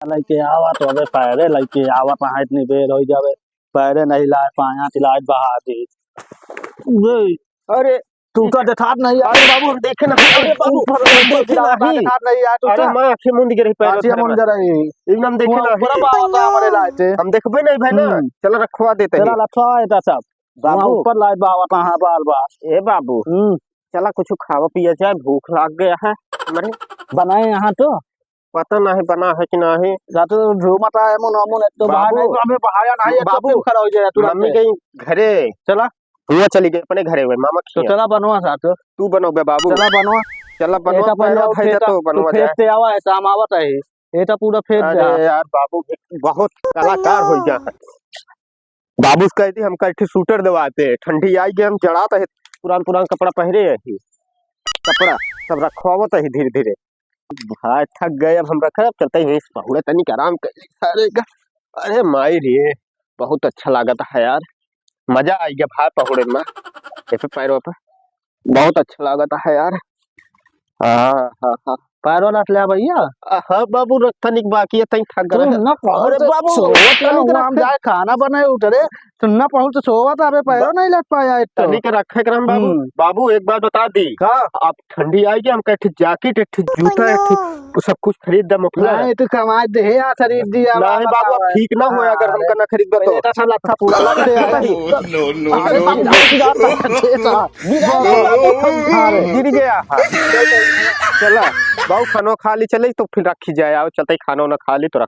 लइके आवा तो अबे पैरे लइके आवा कहाँ इतनी देर हो जावे। पैरे नहीं लाए पाया तिलाए बहा दी। अरे तू का देखात नहीं यार। अरे बाबू हम देखे ना। अरे बाबू हम देखे नहीं। देखात नहीं यार तू अरे मैं आंखें मुंद गिरी पैर आंखें मुंद रही एकदम देखे ना। ऊपर बावता हमारे लाइटे हम देखबे नहीं भाई ना। चलो रखवा देते हैं। चला लखवा है सब बाबू ऊपर लाइट बावता हां बाल बाल। ए बाबू चला कुछ खावा पिया जाए, भूख लग गया है हमारे। बनाए यहाँ तो पता नहीं बना है कि नहीं। रात झूमता है मुन अमुन तो बाहर नहीं तो हमें बहाया नहीं है। बाबू खड़ा हो जाए तू मम्मी कहीं घरे चला हुआ चली गई अपने घरे हुए मामा तो चला बनवा साथ तू बनो बे बाबू। चला बनवा चला बनवा पहले भाई तो बनवा जाए। फेस से आवा है शाम आवत है ये तो पूरा फेस अरे यार बाबू बहुत कलाकार हो गया है। बाबू कहती हम कट्ठी शूटर दवाते ठंडी आई के हम जड़ाता है पुरान कपड़ा पहने है कपड़ा सब रखवावत है धीरे धीरे। भाई थक गए अब हम रख चलते ही पहुड़े तनिक आराम कर सारे का। अरे माई रे बहुत अच्छा लागत है यार, मजा आई गया भाई पहुड़े में ऐसे पैरों पे बहुत अच्छा लागत है यार। हाँ हाँ हाँ पैरों रख लिया भैया। हाँ बाबू तनिक बाकी है तनिक थक गए ना पहुंच बाबू हम जाए खाना बनाए उतरे तो ना पहुंच सोवा था पैरों नहीं लग पाया तनिक रखे करम बाबू। बाबू एक बात बता दी आप ठंडी आई हम कहे जैकेट एक जूता एक सब कुछ खरीद दे मुखला नहीं तो कमाए दे यार खरीद दिया नहीं बाबू अब ठीक ना होया अगर हमका ना खरीद तो ऐसा सब लखा पूरा लग दे गिर गया। चला बाबू खाना खा ली चले तो फिर रखी जाए आओ चलते खाना ना खा ली तो रख